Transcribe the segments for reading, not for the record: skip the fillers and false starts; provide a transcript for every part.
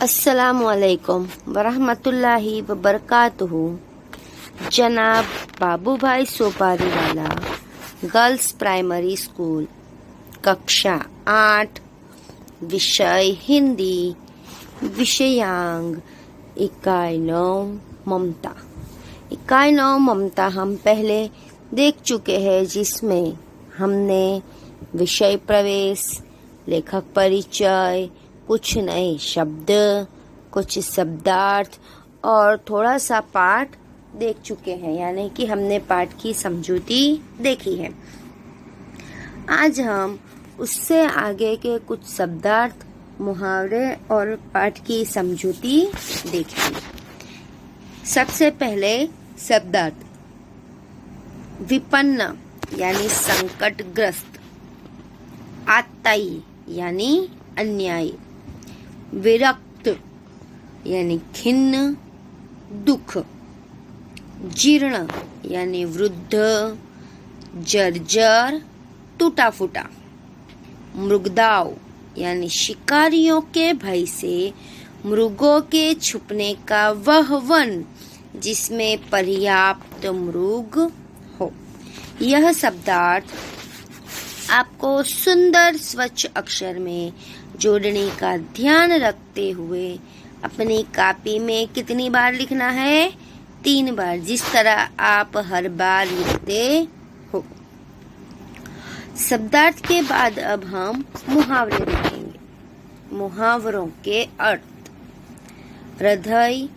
अस्सलामुअलैकुम वरहमतुल्लाहि वबरकातुहू। जनाब बाबूभाई सोपारी वाला गर्ल्स प्राइमरी स्कूल, कक्षा 8, विषय हिंदी, विषयांग इकाई 9 ममता। इकाई 9 ममता हम पहले देख चुके हैं, जिसमें हमने विषय प्रवेश, लेखक परिचय, कुछ नए शब्द, कुछ शब्दार्थ और थोड़ा सा पाठ देख चुके हैं, यानी कि हमने पाठ की समझूती देखी है। आज हम उससे आगे के कुछ शब्दार्थ, मुहावरे और पाठ की समझूती देखेंगे। सबसे पहले शब्दार्थ। विपन्न यानी संकटग्रस्त, आतई यानी अन्यायी, विरक्त यानी खिन्न, दुख, जीर्ण यानी वृद्ध, जर्जर, टूटा फूटा, मृगदाव यानी शिकारियों के भय से मृगों के छुपने का वह वन जिसमें पर्याप्त मृग हो। यह शब्दार्थ आपको सुंदर स्वच्छ अक्षर में जोड़ने का ध्यान रखते हुए अपनी कॉपी में कितनी बार लिखना है? 3 बार, जिस तरह आप हर बार लिखते हो। शब्दार्थ के बाद अब हम मुहावरे देखेंगे। मुहावरों के अर्थ। हृदय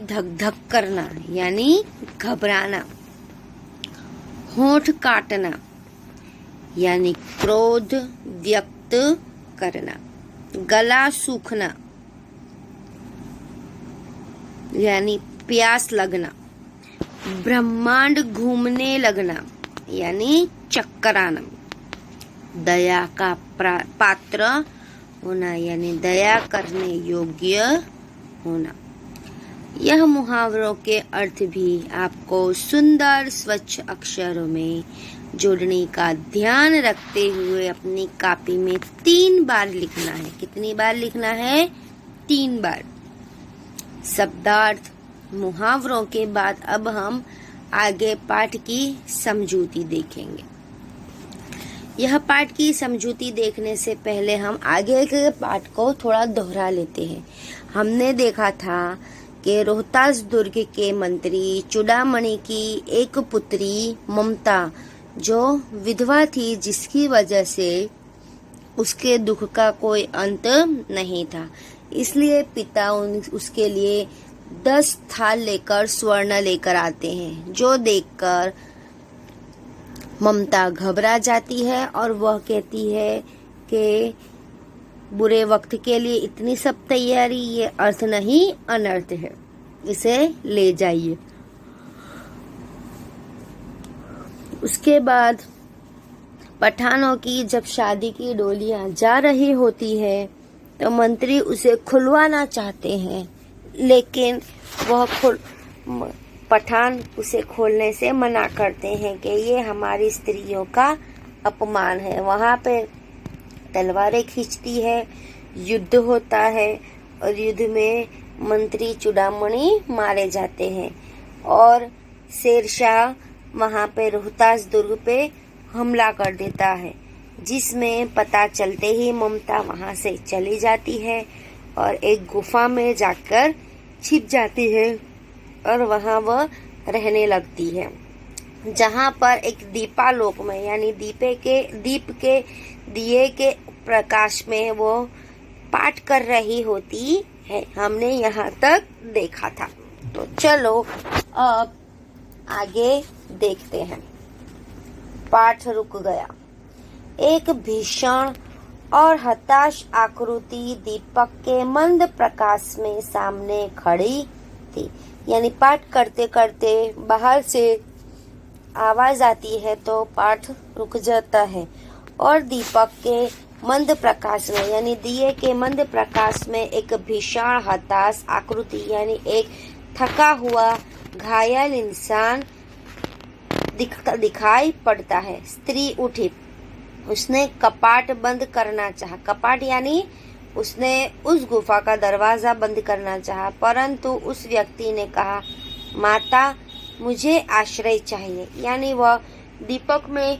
धक धक करना यानी घबराना। होंठ काटना यानी क्रोध व्यक्त करना। गला सूखना यानी प्यास लगना। ब्रह्मांड घूमने लगना यानी चक्कर आना। दया का पात्र होना यानी दया करने योग्य होना। यह मुहावरों के अर्थ भी आपको सुंदर स्वच्छ अक्षरों में जोड़ने का ध्यान रखते हुए अपनी कॉपी में 3 बार लिखना है। कितनी बार लिखना है? 3 बार। शब्दार्थ, मुहावरों के बाद अब हम आगे पाठ की समझूती देखेंगे। यह पाठ की समझूती देखने से पहले हम आगे के पाठ को थोड़ा दोहरा लेते हैं। हमने देखा था कि रोहतास दुर्ग के मंत्री चूड़ामणि की एक पुत्री ममता जो विधवा थी, जिसकी वजह से उसके दुख का कोई अंत नहीं था, इसलिए पिता उसके लिए 10 थाल लेकर स्वर्ण लेकर आते हैं, जो देखकर ममता घबरा जाती है और वह कहती है कि बुरे वक्त के लिए इतनी सब तैयारी, ये अर्थ नहीं अनर्थ है, इसे ले जाइए। उसके बाद पठानों की जब शादी की डोलियां जा रही होती है तो मंत्री उसे खुलवाना चाहते हैं, लेकिन पठान उसे खोलने से मना करते हैं कि ये हमारी स्त्रियों का अपमान है। वहाँ पे तलवारें खींचती है, युद्ध होता है और युद्ध में मंत्री चूड़ामणि मारे जाते हैं और शेरशाह वहाँ पे रोहतास दुर्ग पे हमला कर देता है, जिसमें पता चलते ही ममता वहाँ से चली जाती है और एक गुफा में जाकर छिप जाती है और वहाँ वह रहने लगती है, जहाँ पर एक दीपालोक में यानी दीप के दिए के प्रकाश में वो पाठ कर रही होती है। हमने यहाँ तक देखा था। तो चलो अब आगे देखते हैं। पाठ रुक गया। एक भीषण और हताश आकृति दीपक के मंद प्रकाश में सामने खड़ी थी। यानी पाठ करते करते बाहर से आवाज आती है तो पाठ रुक जाता है और दीपक के मंद प्रकाश में यानी दिए के मंद प्रकाश में एक भीषण हताश आकृति यानी एक थका हुआ घायल इंसान दिखाई पड़ता है। स्त्री उठी, उसने कपाट बंद करना चाहा। कपाट यानी उसने उस गुफा का दरवाजा बंद करना चाहा, परंतु उस व्यक्ति ने कहा, माता मुझे आश्रय चाहिए। यानी वह दीपक में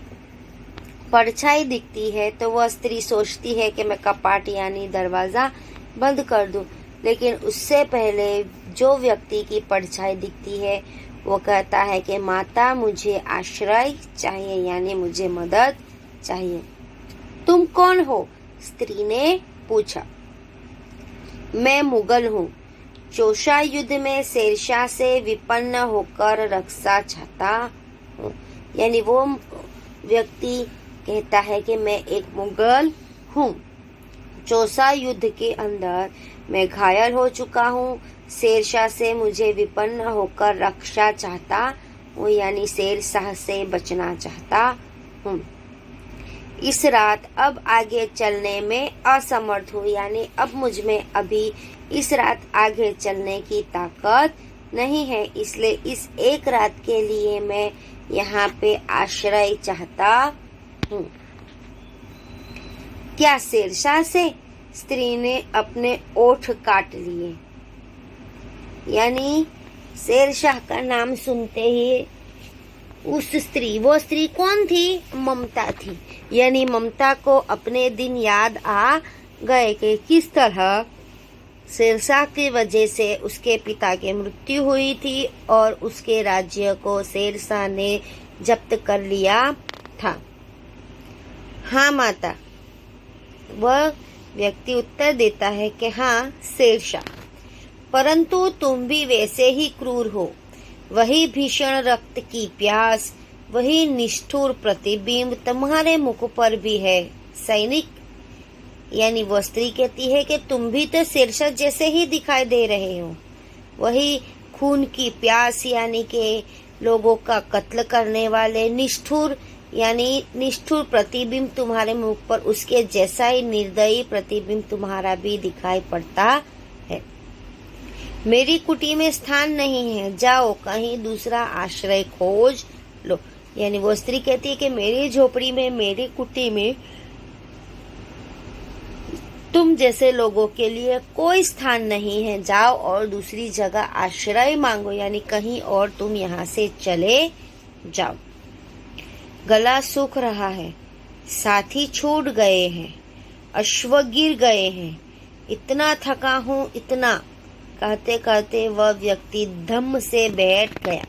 परछाई दिखती है तो वह स्त्री सोचती है कि मैं कपाट यानी दरवाजा बंद कर दूं, लेकिन उससे पहले जो व्यक्ति की परछाई दिखती है वो कहता है कि माता मुझे आश्रय चाहिए, यानी मुझे मदद चाहिए। तुम कौन हो? स्त्री ने पूछा। मैं मुगल हूँ, चौसा युद्ध में शेरशाह से विपन्न होकर रक्षा चाहता हूँ। यानी वो व्यक्ति कहता है कि मैं एक मुगल हूँ, चौसा युद्ध के अंदर मैं घायल हो चुका हूँ, शेरशाह से मुझे विपन्न होकर रक्षा चाहता हूँ, यानी शेरशाह से बचना चाहता हूँ। इस रात अब आगे चलने में असमर्थ हूँ, यानी अब मुझ में अभी इस रात आगे चलने की ताकत नहीं है, इसलिए इस एक रात के लिए मैं यहाँ पे आश्रय चाहता हूँ। क्या शेरशाह से? स्त्री ने अपने ओठ काट लिए। यानी शेरशाह का नाम सुनते ही उस स्त्री, वो स्त्री कौन थी? ममता थी। यानी ममता को अपने दिन याद आ गए कि किस तरह शेरशाह की वजह से उसके पिता की मृत्यु हुई थी और उसके राज्य को शेरशाह ने जब्त कर लिया था। हाँ माता, वह व्यक्ति उत्तर देता है कि हाँ शेरशाह, परंतु तुम भी वैसे ही क्रूर हो। वही भीषण रक्त की प्यास, वही निष्ठुर प्रतिबिंब तुम्हारे मुख पर भी है सैनिक। यानी वह स्त्री कहती है कि तुम भी तो शेरशाह जैसे ही दिखाई दे रहे हो। वही खून की प्यास यानी कि लोगों का कत्ल करने वाले निष्ठुर, यानी निष्ठुर प्रतिबिंब तुम्हारे मुख पर, उसके जैसा ही निर्दयी प्रतिबिंब तुम्हारा भी दिखाई पड़ता है। मेरी कुटी में स्थान नहीं है, जाओ कहीं दूसरा आश्रय खोज लो। यानी वो स्त्री कहती है कि मेरी झोपड़ी में, मेरी कुटी में तुम जैसे लोगों के लिए कोई स्थान नहीं है, जाओ और दूसरी जगह आश्रय मांगो, यानी कहीं और तुम यहाँ से चले जाओ। गला सूख रहा है, साथी छूट गए हैं, अश्व गिर गए हैं, इतना थका हूँ इतना। कहते कहते वह व्यक्ति धम्म से बैठ गया।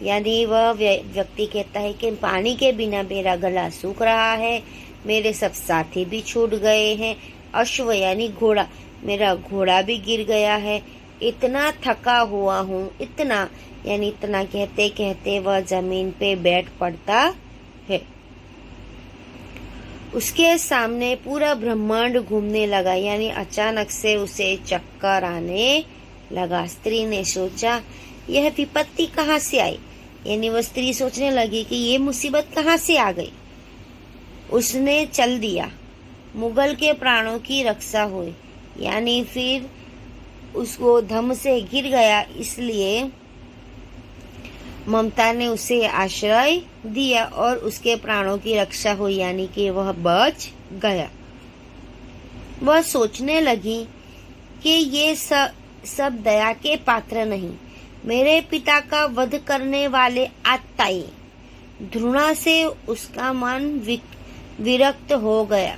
यानी वह व्यक्ति कहता है कि पानी के बिना मेरा गला सूख रहा है, मेरे सब साथी भी छूट गए हैं, अश्व यानी घोड़ा, मेरा घोड़ा भी गिर गया है, इतना थका हुआ हूँ इतना। यानी इतना कहते कहते वह जमीन पे बैठ पड़ता है। उसके सामने पूरा ब्रह्मांड घूमने लगा, यानी अचानक से उसे चक्कर आने लगा। स्त्री ने सोचा यह विपत्ति कहाँ से आई? यानी वह स्त्री सोचने लगी कि ये मुसीबत कहाँ से आ गई। उसने चल दिया, मुगल के प्राणों की रक्षा हुई। यानी फिर उसको धम से गिर गया, इसलिए ममता ने उसे आश्रय दिया और उसके प्राणों की रक्षा हुई, यानी कि वह बच गया। वह सोचने लगी कि ये सब दया के पात्र नहीं, मेरे पिता का वध करने वाले आत्ताई। घृणा से उसका मन विरक्त हो गया।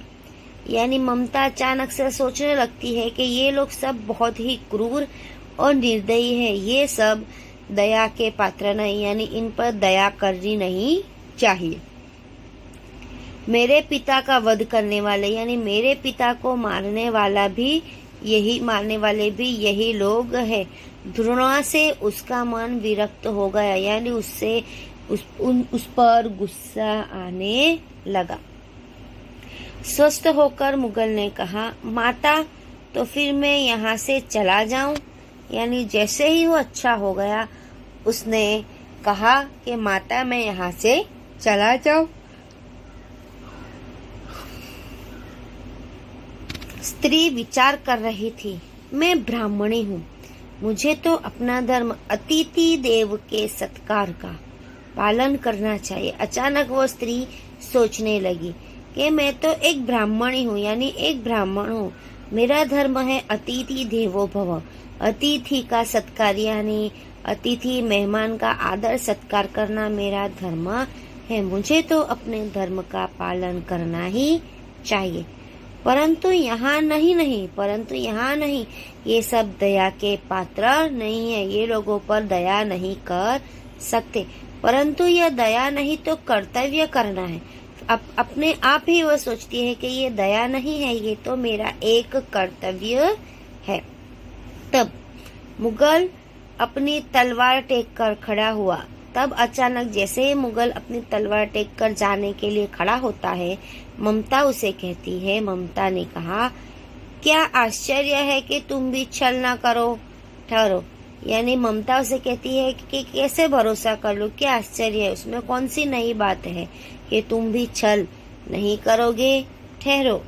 यानी ममता अचानक से सोचने लगती है कि ये लोग सब बहुत ही क्रूर और निर्दयी है, ये सब दया के पात्र नहीं, यानी इन पर दया करनी नहीं चाहिए। मेरे पिता का वध करने वाले, यानी मेरे पिता को मारने वाले भी यही लोग हैं। घृणा से उसका मन विरक्त हो गया, यानी उससे उस पर गुस्सा आने लगा। स्वस्थ होकर मुगल ने कहा, माता तो फिर मैं यहाँ से चला जाऊं? यानी जैसे ही वो अच्छा हो गया उसने कहा कि माता मैं यहाँ से चला जाऊं। स्त्री विचार कर रही थी, मैं ब्राह्मणी हूँ, मुझे तो अपना धर्म अतिथि देव के सत्कार का पालन करना चाहिए। अचानक वो स्त्री सोचने लगी कि मैं तो एक ब्राह्मणी हूँ, यानी एक ब्राह्मण हूँ, मेरा धर्म है अतिथि देवो भव, अतिथि का सत्कार यानी अतिथि मेहमान का आदर सत्कार करना मेरा धर्म है। मुझे तो अपने धर्म का पालन करना ही चाहिए। परंतु यहाँ नहीं, ये सब दया के पात्र नहीं है, ये लोगों पर दया नहीं कर सकते। परंतु यह दया नहीं तो कर्तव्य करना है। अपने आप ही वह सोचती है कि ये दया नहीं है, ये तो मेरा एक कर्तव्य है। तब मुगल अपनी तलवार टेक कर खड़ा हुआ। तब अचानक जैसे ही मुगल अपनी तलवार टेक कर जाने के लिए खड़ा होता है, ममता उसे कहती है, ममता ने कहा, क्या आश्चर्य है कि तुम भी छल ना करो, ठहरो। यानी ममता उसे कहती है कि कैसे भरोसा कर लो, क्या आश्चर्य है, उसमें कौन सी नई बात है कि तुम भी छल नहीं करोगे, ठहरो।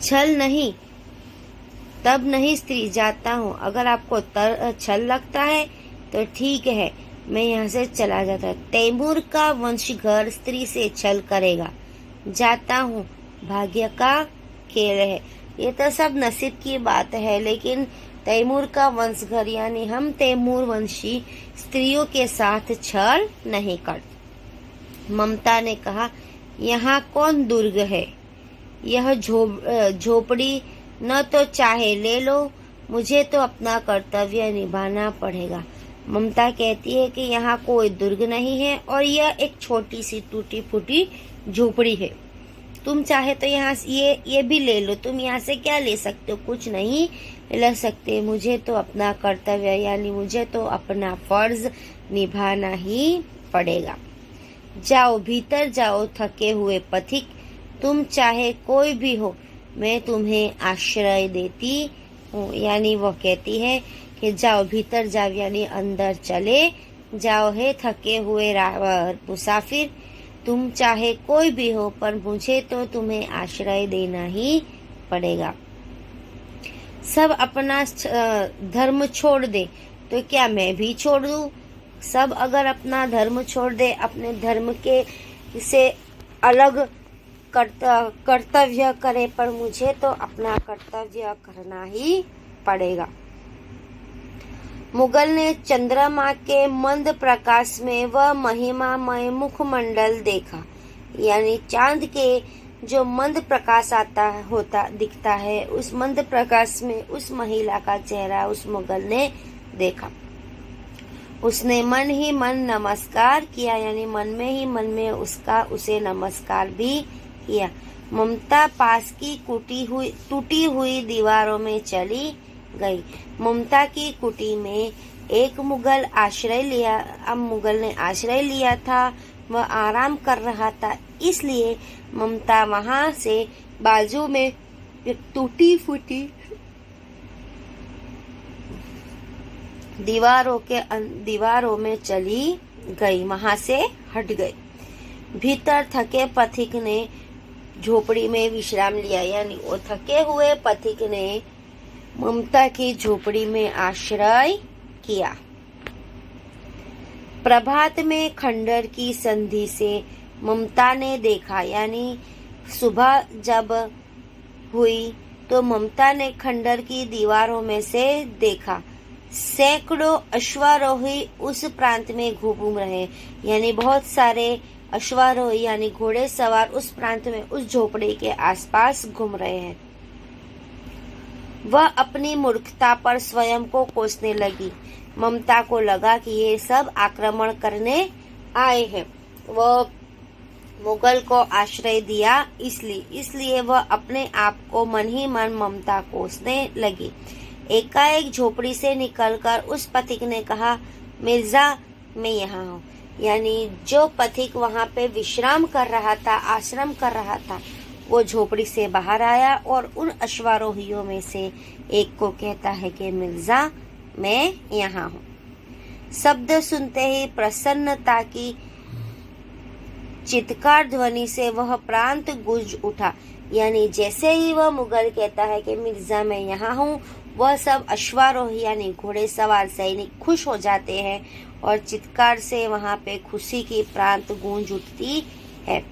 छल नहीं, तब नहीं स्त्री, जाता हूँ। अगर आपको छल लगता है तो ठीक है, मैं यहाँ से चला जाता। तैमूर का वंशघर स्त्री से छल करेगा, जाता हूँ, भाग्य का खेल है। ये तो सब नसीब की बात है, लेकिन तैमूर का वंशघर यानी हम तैमूर वंशी स्त्रियों के साथ छल नहीं करते। ममता ने कहा, यहाँ कौन दुर्ग है, यह झोपड़ी न तो चाहे ले लो, मुझे तो अपना कर्तव्य निभाना पड़ेगा। ममता कहती है कि यहाँ कोई दुर्ग नहीं है और यह एक छोटी सी टूटी फूटी झोपड़ी है। तुम चाहे तो यहाँ ये भी ले लो, तुम यहाँ से क्या ले सकते हो, कुछ नहीं ले सकते। मुझे तो अपना कर्तव्य यानी मुझे तो अपना फर्ज निभाना ही पड़ेगा। जाओ भीतर जाओ थके हुए पथिक, तुम चाहे कोई भी हो, मैं तुम्हें आश्रय देती हूँ। यानी वो कहती है कि जाओ भीतर जाओ, यानी अंदर चले जाओ है थके हुए मुसाफिर, तुम चाहे कोई भी हो, पर मुझे तो तुम्हें आश्रय देना ही पड़ेगा। सब अपना धर्म छोड़ दे तो क्या मैं भी छोड़ दूं? सब अगर अपना धर्म छोड़ दे, अपने धर्म के से अलग कर्तव्य करे, पर मुझे तो अपना कर्तव्य करना ही पड़ेगा। मुगल ने चंद्रमा के मंद प्रकाश में वह महिमामय मुखमंडल देखा, यानी चांद के जो मंद प्रकाश दिखता है, उस मंद प्रकाश में उस महिला का चेहरा उस मुगल ने देखा। उसने मन ही मन नमस्कार किया, यानी मन में उसे नमस्कार भी किया। ममता पास की टूटी हुई दीवारों में चली गई। ममता की कुटी में एक मुगल ने आश्रय लिया था, वह आराम कर रहा था, इसलिए ममता वहां से बाजू में एक टूटी फूटी दीवारों में चली गई, वहां से हट गई। भीतर थके पथिक ने झोपड़ी में विश्राम लिया, यानी वो थके हुए पथिक ने ममता की झोपड़ी में आश्रय किया। प्रभात में खंडर की संधि से ममता ने देखा, यानी सुबह जब हुई तो ममता ने खंडर की दीवारों में से देखा, सैकड़ों अश्वारोही उस प्रांत में घूम रहे, यानी बहुत सारे अश्वारोही यानी घोड़े सवार उस प्रांत में उस झोपड़ी के आसपास घूम रहे हैं। वह अपनी मूर्खता पर स्वयं को कोसने लगी। ममता को लगा कि ये सब आक्रमण करने आए हैं। वह मुगल को आश्रय दिया, इसलिए वह अपने आप को मन ही मन ममता कोसने लगी। एकाएक झोपड़ी से निकलकर उस पथिक ने कहा, मिर्जा मैं यहाँ हूँ। यानी जो पथिक वहाँ पे विश्राम कर रहा था, आश्रम कर रहा था, वो झोपड़ी से बाहर आया और उन अश्वारोहियों में से एक को कहता है कि मिर्जा मैं यहाँ हूँ। शब्द सुनते ही प्रसन्नता की चित्कार ध्वनि से वह प्रांत गूंज उठा। यानी जैसे ही वह मुगल कहता है कि मिर्जा मैं यहाँ हूँ, वह सब अश्वारोही यानी घोड़े सवार सैनिक खुश हो जाते हैं और चित्कार से वहाँ पे खुशी की प्रांत गूंज उठती है।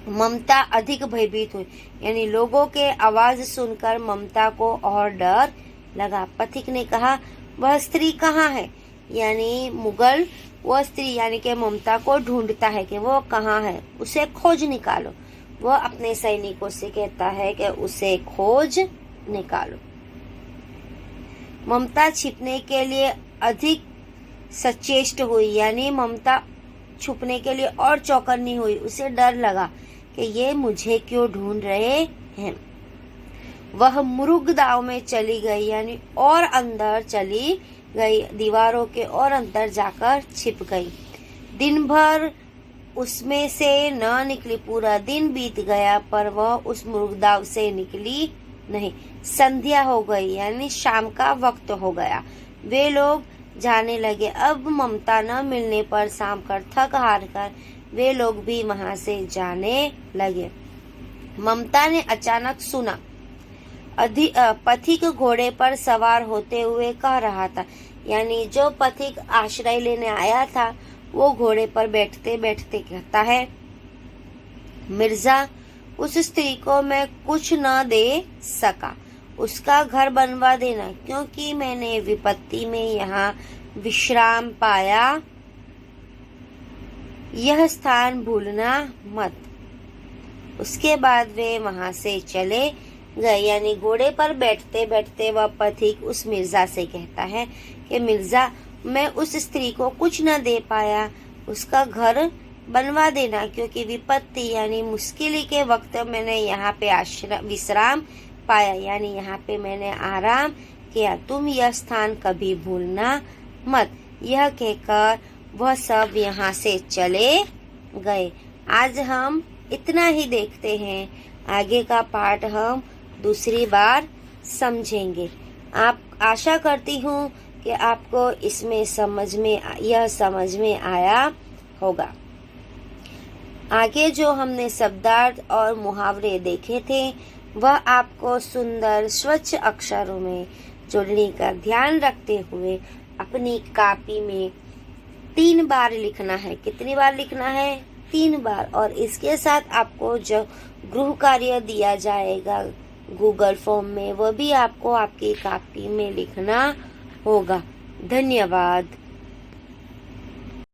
ममता अधिक भयभीत हुई, यानी लोगों के आवाज सुनकर ममता को और डर लगा। पथिक ने कहा, वह स्त्री कहाँ है? यानी मुगल वह स्त्री यानी कि ममता को ढूंढता है कि वो कहाँ है, उसे खोज निकालो। वह अपने सैनिकों से कहता है कि उसे खोज निकालो। ममता छिपने के लिए अधिक सचेष्ट हुई, यानी ममता छुपने के लिए और चौकन्नी हुई। उसे डर लगा कि ये मुझे क्यों ढूंढ रहे हैं। वह मुरुग दाव में चली गई, यानी और अंदर चली गई, दीवारों के और अंदर जाकर छिप गई। दिन भर उसमें से न निकली, पूरा दिन बीत गया पर वह उस मुरुग दाव से निकली नहीं। संध्या हो गई, यानी शाम का वक्त हो गया। वे लोग जाने लगे। अब ममता न मिलने पर शाम कर थक हार कर वे लोग भी वहां से जाने लगे। ममता ने अचानक सुना, पथिक घोड़े पर सवार होते हुए कह रहा था, यानी जो पथिक आश्रय लेने आया था वो घोड़े पर बैठते बैठते कहता है, मिर्जा, उस स्त्री को मैं कुछ न दे सका, उसका घर बनवा देना, क्योंकि मैंने विपत्ति में यहाँ विश्राम पाया। यह स्थान भूलना मत। उसके बाद वे वहां से चले गए, यानी घोड़े पर बैठते बैठते वह पथिक उस मिर्जा से कहता है कि मिर्जा, मैं उस स्त्री को कुछ न दे पाया, उसका घर बनवा देना, क्योंकि विपत्ति यानी मुश्किल के वक्त मैंने यहाँ पे विश्राम पाया, यानी यहाँ पे मैंने आराम किया। तुम यह स्थान कभी भूलना मत। यह कहकर वह सब यहाँ से चले गए। आज हम इतना ही देखते हैं, आगे का पाठ हम दूसरी बार समझेंगे। आप आशा करती हूँ कि आपको इसमें यह समझ में आया होगा। आगे जो हमने शब्दार्थ और मुहावरे देखे थे वह आपको सुंदर स्वच्छ अक्षरों में जोड़ने का ध्यान रखते हुए अपनी कॉपी में 3 बार लिखना है। कितनी बार लिखना है? 3 बार। और इसके साथ आपको जो गृह कार्य दिया जाएगा गूगल फॉर्म में, वह भी आपको आपकी कॉपी में लिखना होगा। धन्यवाद।